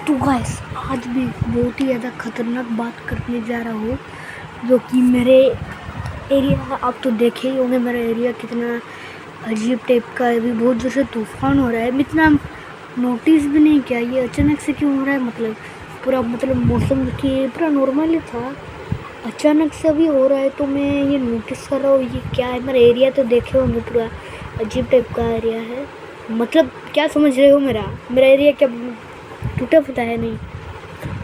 तो गाइस आज भी बहुत ही ज़्यादा खतरनाक बात करने जा रहा हूँ जो कि मेरे एरिया, आप तो देखे ही होंगे मेरा एरिया कितना अजीब टाइप का है। अभी बहुत जोर से तूफान हो रहा है, इतना नोटिस भी नहीं किया ये अचानक से क्यों हो रहा है। मतलब पूरा मौसम की पूरा नॉर्मल ही था, अचानक से अभी हो रहा है तो मैं ये नोटिस कर रहा हूँ ये क्या है। मेरा एरिया तो देखे होंगे पूरा अजीब टाइप का एरिया है। मतलब क्या समझ रहे हो, मेरा एरिया क्या टूटा फूटा है? नहीं,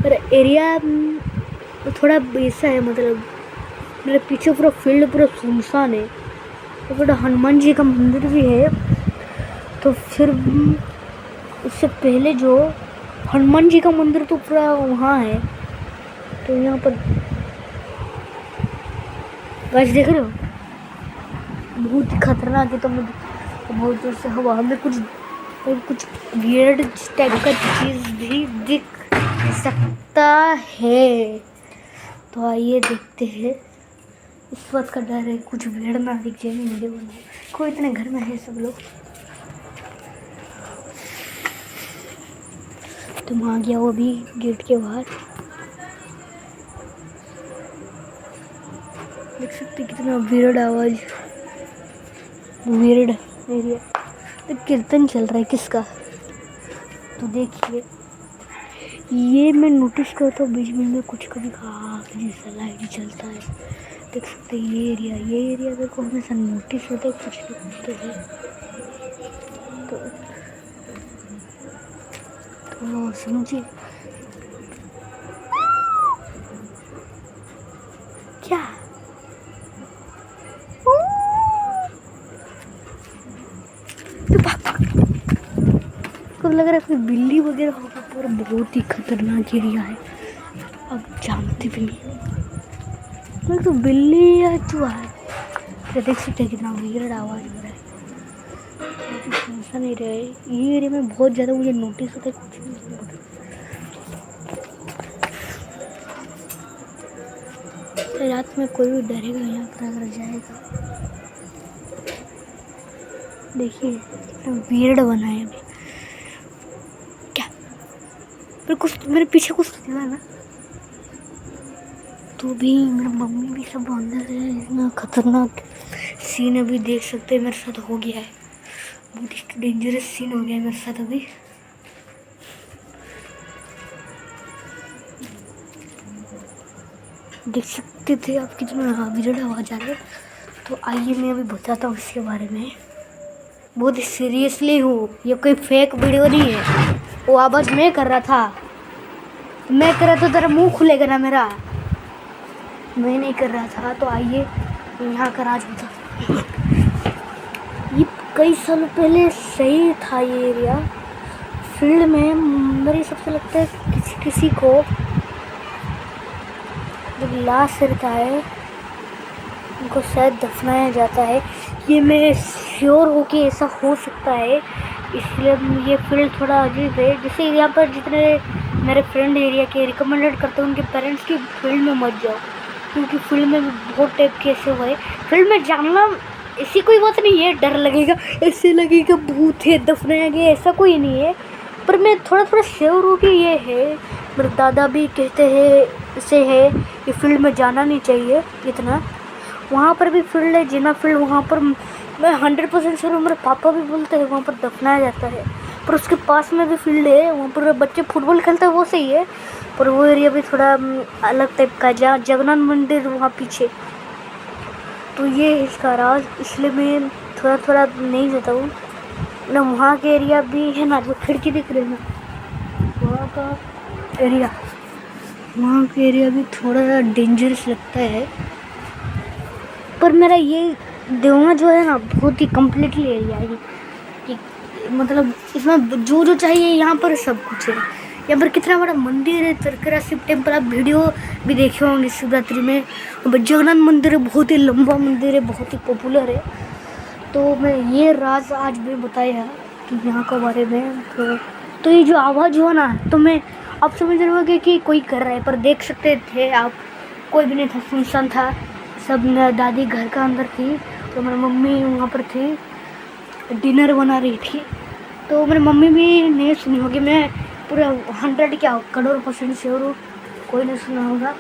मेरा एरिया थोड़ा ऐसा है, मतलब मेरे पीछे पूरा फील्ड पूरा सुनसान है। तो थोड़ा हनुमान जी का मंदिर भी है, तो फिर उससे पहले जो हनुमान जी का मंदिर तो पूरा वहाँ है। तो यहाँ पर गाइस देख रहे हो, बहुत ही खतरनाक है। तो मैं बहुत जोर से हवा में कुछ वियर्ड टाइप का चीज़ भी दिख सकता है। तो आइए देखते हैं। इस बात का डर है कुछ भीड़ ना दिख जाए वीडियो बना, कोई इतने घर में है सब लोग। तो मैं आ गया वो अभी गेट के बाहर, देख सकते कितना वियर्ड आवाज, वियर्ड एरिया। तो कीर्तन चल रहा है किसका, तो देखिए ये मैं नोटिस करता हूँ बीच में कुछ कभी आग जैसा लाइट जलता है। देख सकते हैं ये एरिया मेरे को हमेशा नोटिस होता है कुछ ना कुछ तो है। तो समझिए क्या तो लग रहा है कोई बिल्ली वगैरह होगा, पर बहुत ही खतरनाक एरिया है। अब जानते भी नहीं तो बिल्ली या चूहा है। तो देख सकते हैं कितना वियर्ड आवाज़ हो रहा है, समझा नहीं रहे। ये एरिया में बहुत ज़्यादा मुझे नोटिस होता है कुछ नहीं होता। तो रात में कोई भी डरेगा यहाँ पर अगर जाएगा। देखिए कितना वियर्ड बना है अभी। क्या मेरे पीछे कुछ तो ना, तो भी मेरी मम्मी भी सब अंदर है। इतना खतरनाक सीन अभी देख सकते हैं मेरे साथ हो गया है, बहुत डेंजरस सीन हो गया है मेरे साथ अभी। देख सकते थे आप कितना विजड़ आवाज आ रहा है। तो आइए मैं अभी बताता हूँ इसके बारे में, बहुत सीरियसली हूँ, ये कोई फेक वीडियो नहीं है। वो आवाज मैं कर रहा था, मैं कर रहा था, तेरा मुंह खुलेगा ना मेरा, मैं नहीं कर रहा था। तो आइए यहाँ का राज बता। ये कई सालों पहले सही था ये एरिया। फील्ड में मेरे सबसे लगता है किसी को जब लाश रहता है उनको शायद दफनाया जाता है। ये मैं श्योर हूँ कि ऐसा हो सकता है, इसलिए ये फील्ड थोड़ा अजीब है। जैसे यहाँ पर जितने मेरे फ्रेंड एरिया के रिकमेंडेड करते हैं उनके पेरेंट्स की फील्ड में मत जाओ, क्योंकि फील्ड में बहुत टाइप के ऐसे हुए। फील्ड में जानना ऐसी कोई बात नहीं है, डर लगेगा, ऐसे लगेगा भूत है दफनाया गया, ऐसा कोई नहीं है। पर मैं थोड़ा श्योर हूँ कि ये है। मेरे दादा भी कहते हैं ऐसे है, ये फील्ड में जाना नहीं चाहिए इतना। वहाँ पर भी फील्ड है, जिना फील्ड, वहाँ पर मैं 100% श्योर हूँ। मेरे पापा भी बोलते हैं वहाँ पर दफनाया जाता है। पर उसके पास में भी फील्ड है, वहाँ पर बच्चे फुटबॉल खेलते हैं, वो सही है। पर वो एरिया भी थोड़ा अलग टाइप का, जहाँ जगन्नाथ मंदिर वहाँ पीछे। तो ये इसका राज, इसलिए मैं थोड़ा नहीं जाता हूँ ना। वहाँ के एरिया भी है ना, जो खिड़की दिख रही है ना, वहाँ का एरिया, वहाँ का एरिया भी थोड़ा डेंजरस लगता है। पर मेरा ये देवना जो है ना बहुत ही कम्प्लीटली एरिया है कि मतलब इसमें जो चाहिए यहाँ पर सब कुछ है। यहाँ पर कितना बड़ा मंदिर है, तरकरा शिव टेम्पल, आप वीडियो भी देखे होंगे शिवरात्रि में। जगन्नाथ मंदिर है, बहुत ही लंबा मंदिर है, बहुत ही पॉपुलर है। तो मैं ये राज आज भी बताया कि यहाँ के बारे में। तो ये जो आवाज़ हुआ ना, तो मैं आप समझ रहे होंगे कि कोई कर रहा है, पर देख सकते थे आप कोई भी नहीं था, सुनसान था सब। दादी घर का अंदर थी, तो मेरी मम्मी वहाँ पर थी, डिनर बना रही थी। तो मेरी मम्मी भी नहीं सुनी होगी, मैं पूरा 100 क्या करोड़ % श्योर हूँ कोई नहीं सुना होगा।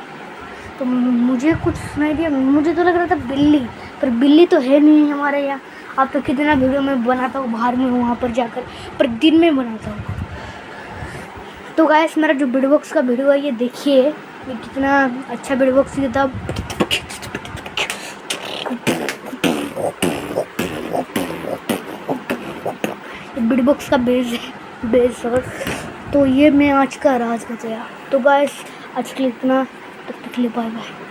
तो मुझे कुछ सुनाई दिया, मुझे तो लग रहा था बिल्ली, पर बिल्ली तो है नहीं हमारे यहाँ। आप तो कितना वीडियो में बनाता हूँ बाहर में वहाँ पर जाकर, पर दिन में बनाता हूँ। तो गाइस मेरा जो बीटबॉक्स का वीडियो है ये देखिए, ये कितना अच्छा बीटबॉक्स देता। बीटबॉक्स का बेस और तो ये मैं आज का राज बताया। तो गाइस आज के लिए इतना, तब तक के लिए बाय बाय।